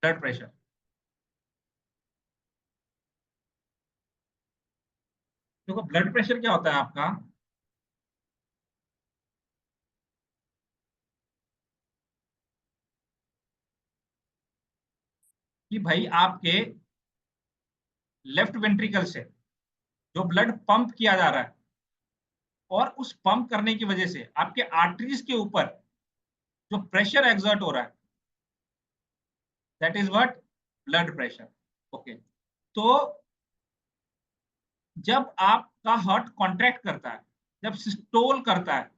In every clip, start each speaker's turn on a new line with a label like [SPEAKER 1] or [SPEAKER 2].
[SPEAKER 1] Blood pressure. देखो blood pressure क्या होता है आपका, कि भाई आपके लेफ्ट वेंट्रिकल से जो ब्लड पंप किया जा रहा है, और उस पंप करने की वजह से आपके आर्टरीज के ऊपर जो प्रेशर एक्सर्ट हो रहा है, that is what, blood pressure. Okay. तो जब आपका हार्ट कॉन्ट्रैक्ट करता है, जब सिस्टोल करता है,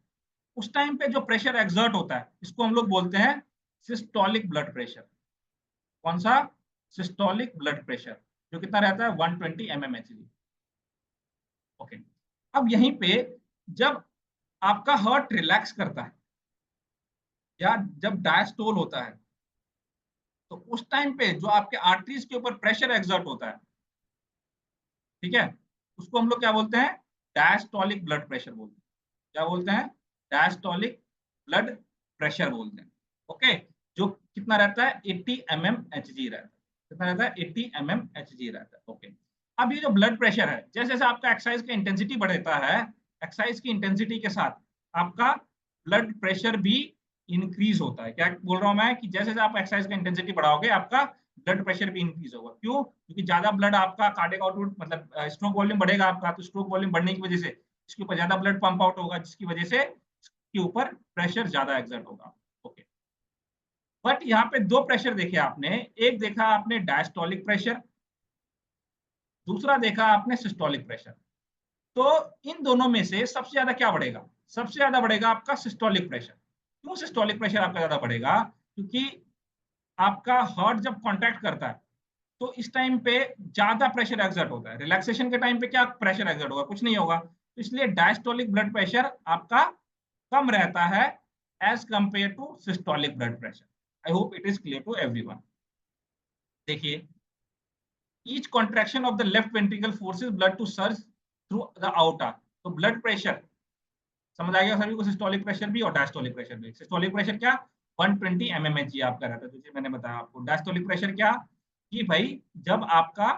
[SPEAKER 1] उस टाइम पे जो प्रेशर एक्सर्ट होता है, इसको हम लोग बोलते हैं सिस्टोलिक ब्लड प्रेशर। कौन सा? सिस्टोलिक ब्लड प्रेशर, जो कितना रहता है 120 mmHg। ओके। अब यहीं पे जब आपका हार्ट रिलैक्स करता है या जब डायस्टोल होता है, तो उस टाइम पे जो आपके आर्टरीज के ऊपर प्रेशर एक्सर्ट होता है, ठीक है, उसको हम लोग क्या बोलते हैं? डायस्टोलिक ब्लड प्रेशर बोलते हैं। क्या बोलते हैं? डायस्टोलिक ब्लड प्रेशर बोलते हैं। ओके। जो कितना रहता है 80 mmHg रहता है। कितना रहता है? 80 mmHg रहता है। ओके। अब ये जो ब्लड प्रेशर है, जैसे जैसे आपका एक्सरसाइज का इंटेंसिटी बढ़ता है, एक्सरसाइज की इंटेंसिटी के साथ आपका ब्लड प्रेशर भी इंक्रीज होता है। क्या बोल रहा हूं मैं, कि जैसे जैसे आप एक्सरसाइज का इंटेंसिटी बढ़ाओगे, आपका ब्लड प्रेशर भी इंक्रीज होगा। क्यों? क्योंकि ज्यादा ब्लड आपका कार्डियक आउटपुट, मतलब स्ट्रोक वॉल्यूम बढ़ेगा आपका, तो स्ट्रोक वॉल्यूम बढ़ने की वजह से इसके ऊपर ज्यादा ब्लड पंप आउट होगा, जिसकी वजह से इसके ऊपर प्रेशर ज्यादा एक्सर्ट होगा। ओके। बट यहाँ पे दो प्रेशर देखे आपने, एक देखा आपने डायस्टोलिक प्रेशर, दूसरा देखा आपने सिस्टोलिक प्रेशर। तो इन दोनों में से सबसे ज्यादा क्या बढ़ेगा? सबसे ज्यादा बढ़ेगा आपका सिस्टोलिक प्रेशर। क्यों सिस्टोलिक प्रेशर आपका ज्यादा बढ़ेगा? क्योंकि आपका हार्ट जब कॉन्ट्रैक्ट करता है, तो इस टाइम पे ज्यादा प्रेशर एक्सर्ट होता है। रिलैक्सेशन के टाइम पे क्या प्रेशर एक्सर्ट होगा? कुछ नहीं होगा। तो इसलिए डायस्टोलिक ब्लड प्रेशर आपका कम रहता है as compare to systolic blood pressure. I hope it is clear to everyone. देखिए, each contraction of the left ventricle forces blood to surge through the outer. तो ब्लड प्रेशर समझ आ गया सभी को, सिस्टोलिक प्रेशर भी और डायस्टोलिक प्रेशर भी। सिस्टोलिक प्रेशर क्या? 120 mmHg आपका रहता है, जैसे मैंने बताया आपको। डायस्टोलिक प्रेशर क्या? कि भाई जब आपका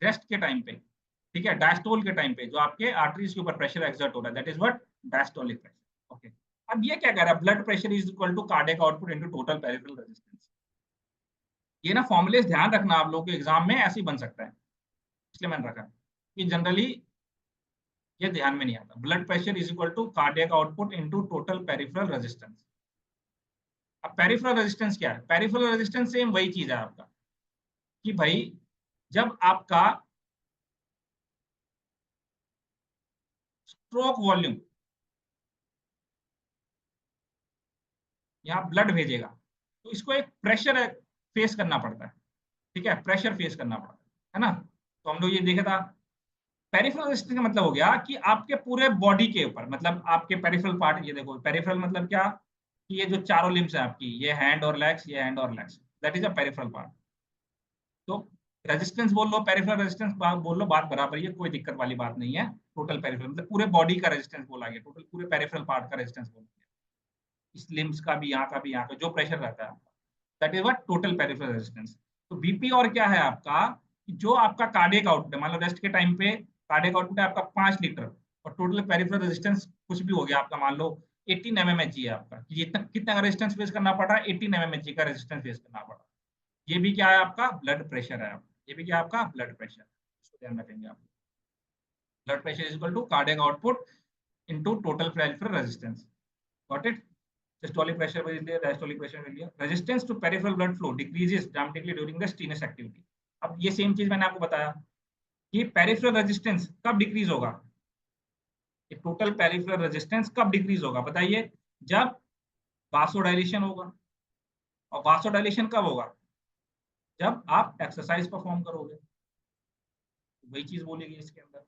[SPEAKER 1] रेस्ट के टाइम पे, ठीक है, डायस्टोल के टाइम पे जो आपके आर्टरीज के ऊपर प्रेशर एक्सर्ट हो रहा है, that is what, diastolic pressure. Okay. अब ये क्या कह रहा है? Blood pressure is equal to cardiac output into total peripheral resistance. ये ना फॉर्मूलेस ध्यान रखना, आप लोगों के एग्जाम में ऐसे ही बन सकता है, इसलिए मैंने रखा है कि जनरली ये ध्यान में नहीं आता। Blood pressure is equal to cardiac output into total peripheral resistance. अब पेरिफेरल रेजिस्टेंस क्या है? पेरिफेरल रेजिस्टेंस सेम वही चीज है आपका, कि भाई जब आपका स्ट्रोक वॉल्यूम यहाँ ब्लड भेजेगा, तो इसको एक प्रेशर फेस करना पड़ता है। ठीक है, प्रेशर फेस करना पड़ता है ना। तो हम लोग ये देखा था, पेरिफेरल रेजिस्टेंस का मतलब हो गया कि आपके पूरे बॉडी के ऊपर, मतलब आपके पेरिफेरल पार्ट, ये देखो पेरिफेरल मतलब क्या, कि ये जो चारों लिम्स है आपकी, ये हैंड और लेग्स, ये हैंड और legs, that is a peripheral part. तो रेजिस्टेंस बोल लो, पेरिफेरल रेजिस्टेंस बोल लो, बात बराबर ही है, कोई दिक्कत वाली बात नहीं है। टोटल पेरिफेरल मतलब पूरे बॉडी का रेजिस्टेंस बोला गया, टोटल पूरे पेरिफेरल पार्ट का रेजिस्टेंस बोला गया, इस लिम्स का भी, यहाँ का भी, यहाँ का जो प्रेशर रहता है आपका, that is what, total peripheral resistance. तो बीपी और क्या है आपका, कि जो आपका कार्डियक आउटपुट है, मान लो रेस्ट के टाइम पे कार्डियक आउटपुट है आपका 5 लीटर, और टोटल पेरिफेरल रेजिस्टेंस कुछ भी हो गया आपका, मान लो 18 mmHg है आपका, कि इतना कितना का रेजिस्टेंस फेस करना पड़ रहा है? 18 mmHg का रेजिस्टेंस फेस करना पड़ रहा है। ये भी क्या है आपका? ब्लड प्रेशर है आपका। ये भी क्या है आपका? Blood pressure. इसको ध्यान रखेंगे आप। Blood pressure is equal to cardiac output into total peripheral resistance. Got it? Systolic pressure will be diastolic pressure will be resistance to peripheral blood flow decreases dramatically during the strenuous activity। अब ये same चीज मैंने आपको बताया कि peripheral resistance कब decrease होगा, ये टोटल पेरिफेरल रेजिस्टेंस कब डिक्रीज होगा बताइए? जब वासोडाइलेशन होगा। और वासोडाइलेशन कब होगा? जब आप एक्सरसाइज परफॉर्म करोगे। वही चीज बोलेगी इसके अंदर,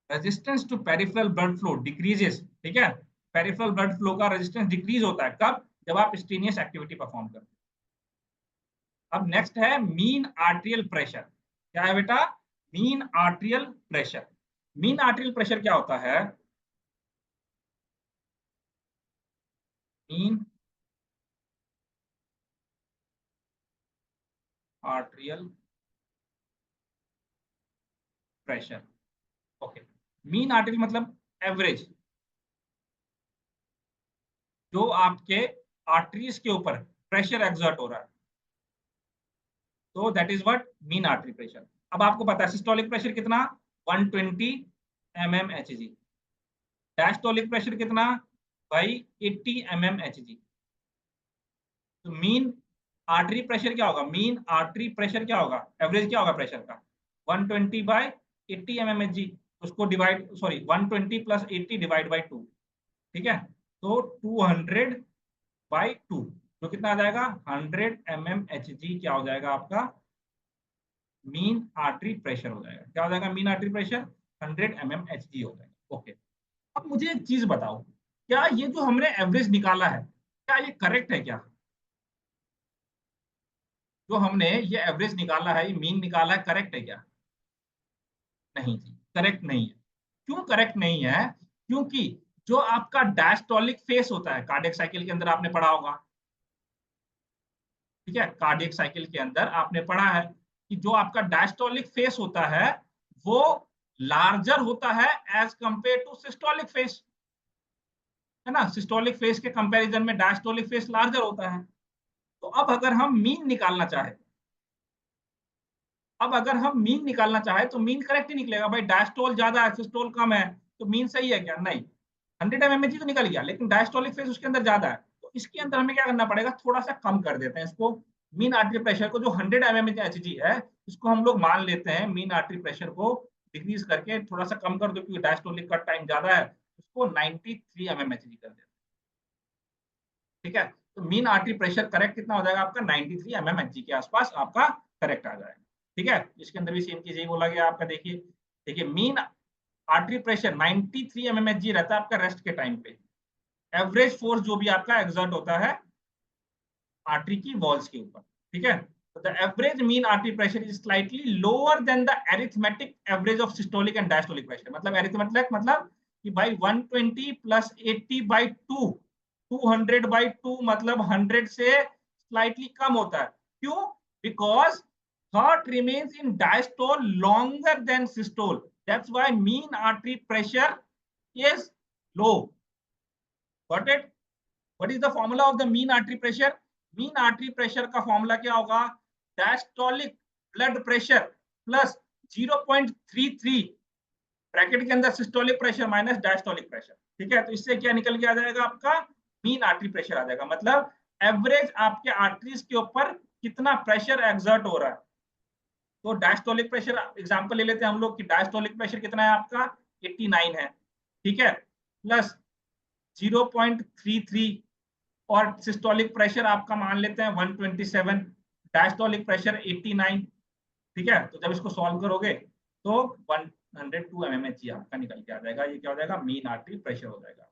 [SPEAKER 1] resistance to peripheral blood flow decreases. ठीक है, पेरिफेरल ब्लड फ्लो का रेजिस्टेंस डिक्रीज होता है कब? जब आप स्ट्रेनियस एक्टिविटी परफॉर्म करते हैं। अब नेक्स्ट है मीन आर्टेरियल प्रेशर। क्या है बेटा? Mean arterial pressure. Mean arterial pressure क्या होता है? Mean arterial pressure. Okay, mean arterial मतलब एवरेज, जो आपके आर्टरीज के ऊपर प्रेशर एक्सर्ट हो रहा है, तो that is what mean artery pressure. अब आपको पता है सिस्टोलिक प्रेशर कितना, 120 mmHg। डायस्टोलिक प्रेशर कितना भाई, 80 mmHg। तो मीन आर्टरी प्रेशर क्या होगा, मीन आर्टरी प्रेशर क्या होगा, एवरेज क्या होगा प्रेशर का, 120 बाय 80 mmHg। उसको divide, sorry 120 plus 80 divide by 2, ठीक है। तो 200 बाई 2, जो कितना आ जाएगा 100 mmHg क्या हो जाएगा आपका मीन आर्टरी प्रेशर हो जाएगा। क्या हो जाएगा मीन आर्टरी प्रेशर, 100 mmHg हो जाएगा। ओके, अब मुझे एक चीज बताओ, क्या ये जो हमने एवरेज निकाला है, क्या ये करेक्ट है क्या, जो हमने ये एवरेज निकाला है, ये मीन निकाला है, करेक्ट है क्या? नहीं जी, करेक्ट नहीं है। क्यों करेक्ट नहीं है? क्योंकि जो आपका डायस्टोलिक फेस होता है, कार्डियक साइकिल के अंदर आपने पढ़ा होगा, ठीक है, कार्डियक साइकिल के अंदर आपने पढ़ा है कि जो आपका डायस्टोलिक फेस होता है वो लार्जर होता है as compare to systolic phase, है ना। सिस्टोलिक फेस के कंपैरिजन में डायस्टोलिक फेस लार्जर होता है। तो अगर हम मीन निकालना चाहे, अब अगर हम मीन निकालना चाहे तो मीन करेक्ट ही निकलेगा भाई, डायस्टोल ज्यादा है सिस्टोल कम है, तो मीन सही है क्या? नहीं, 100 mmHg तो निकल गया, लेकिन डायस्टोलिक फेस उसके अंदर ज्यादा है, तो इसके अंदर हमें क्या करना पड़ेगा, थोड़ा सा कम कर देते हैं इसको। मीन आर्टरी प्रेशर को, जो 100 mmHg है, इसको हम लोग मान लेते हैं मीन आर्टरी प्रेशर को डिक्रीज करके थोड़ा सा कम कर दो, क्योंकि डायस्टोलिक का टाइम ज्यादा है, उसको 93 mmHg कर देते हैं, ठीक है। तो मीन आर्टरी प्रेशर करेक्ट कितना हो जाएगा आपका, 93 mmHg के आसपास आपका करेक्ट आ जाएगा, ठीक है। इसके अंदर भी सेम चीज यही बोला गया आपका, देखिए देखिए मीन आर्टरी प्रेशर 93 mmHg रहता है आपका रेस्ट के टाइम पे। एवरेज फोर्स जो भी आपका एग्जर्ट होता है आर्टरी की वॉल्स के ऊपर, ठीक है। तो the average mean artery pressure is slightly lower than the arithmetic average of systolic and diastolic pressure. मतलब एरिथमेटिक मतलब कि भाई 120 प्लस 80 बाई 2, 200 बाई 2 मतलब 100 से स्लाइटली कम होता है। क्यों? Because heart remains in diastole longer than systole, that's why mean artery pressure is low। got it? What is the formula of the mean artery pressure? mean artery pressure का formula क्या होगा, diastolic blood pressure plus 0.33 bracket के अंदर systolic pressure minus diastolic pressure, ठीक है। तो इससे क्या निकल के आ जाएगा आपका मीन आर्टरी प्रेशर आ जाएगा, मतलब एवरेज आपके आर्टरीज के ऊपर कितना प्रेशर एक्सर्ट हो रहा है। तो डायस्टोलिक प्रेशर एग्जांपल ले लेते हैं हम लोग कि डायस्टोलिक प्रेशर कितना है आपका, 89 है, ठीक है, प्लस 0.33, और सिस्टोलिक प्रेशर आपका मान लेते हैं 127, डायस्टोलिक प्रेशर 89, ठीक है। तो जब इसको सॉल्व करोगे तो 102 mmHg आपका निकल के आ जाएगा। ये क्या हो जाएगा, मीन आर्टरी प्रेशर हो जाएगा।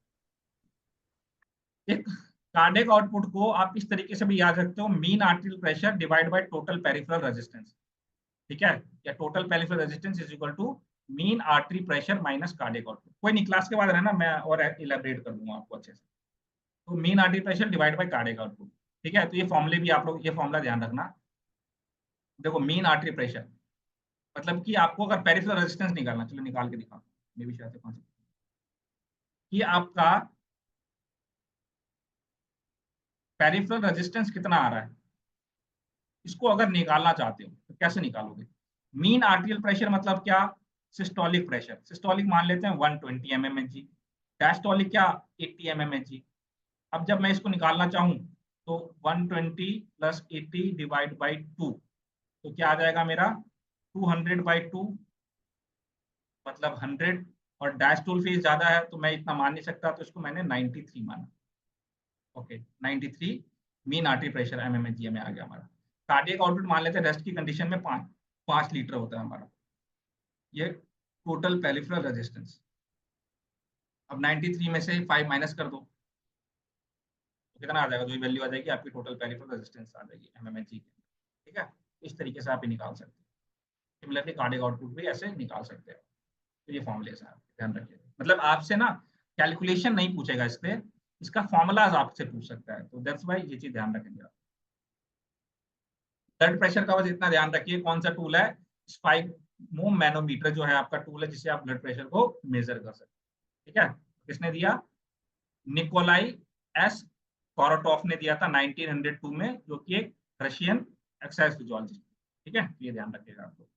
[SPEAKER 1] एक कार्डियक आउटपुट को आप इस तरीके से भी याद रखते हो, mean artery pressure divide by total peripheral resistance, ठीक है, या total peripheral resistance is equal to mean artery pressure minus cardiac output. कोई नहीं, क्लास के बाद रहना, मैं और इलेबरेट कर दूंगा आपको अच्छे से। तो mean artery pressure divide bye cardiac output, ठीक है। तो ये फॉर्मूले भी आप लोग, ये फॉर्मूला ध्यान रखना। देखो मीन आर्टरी प्रेशर मतलब कि आपको अगर पेरिफेरल रेजिस्टेंस निकालना, चलो निकाल के दिखा, मे भी शायद से कौन सी कि आपका पेरिफेरल रेजिस्टेंस कितना आ रहा है, इसको अगर निकालना चाहते हो तो कैसे निकालोगे। मीन आर्टियल प्रेशर मतलब क्या, सिस्टोलिक प्रेशर, सिस्टोलिक मान लेते हैं 120 mmHg, डायस्टोलिक क्या 80 mmHg। अब जब मैं इसको निकालना चाहूं तो 120 प्लस 80 डिवाइड बाई 2, तो क्या आ जाएगा मेरा 200 बाई 2 मतलब 100, और डायस्टोल फेज ज्यादा है तो मैं इतना मान नहीं सकता, तो इसको मैंने 93 माना। Okay, 93 mean artery pressure mmHg में आ गया हमारा। कार्डियक आउटपुट मान लेते हैं रेस्ट की कंडीशन में 5 लीटर होता है हमारा, ये टोटल पेरिफेरल रेजिस्टेंस। अब 93 में से 5 माइनस कर दो तो कितना आ जाएगा, जो वैल्यू आ जाएगी आपकी टोटल पेरिफेरल रेजिस्टेंस आ जाएगी mmHg की, ठीक है। इस तरीके से आप ये निकाल सकते हैं। सिमिलरली कार्डियक आउटपुट भी ऐसे निकाल सकते हैं। तो ये फॉर्मूले हैं, ध्यान रखिए। मतलब आपसे ना कैलकुलेशन नहीं पूछेगा इस पे, इसका फॉर्मूलाज आपसे पूछ सकता है, तो दैट्स व्हाई ये चीज ध्यान रखेंगे आप। ब्लड प्रेशर का बस इतना ध्यान रखिए, कौन सा टूल है, स्पाइको मैनोमीटर जो है आपका टूल है, जिससे आप ब्लड प्रेशर को मेजर कर सकते हैं। ठीक है, किसने दिया, निकोलाई एस कोरोटॉफ ने दिया था 1902 में, जो कि एक रशियन एक्सरसाइज फिजियोलॉजिस्ट। ठीक है, ये ध्यान रखिएगा आप लोग।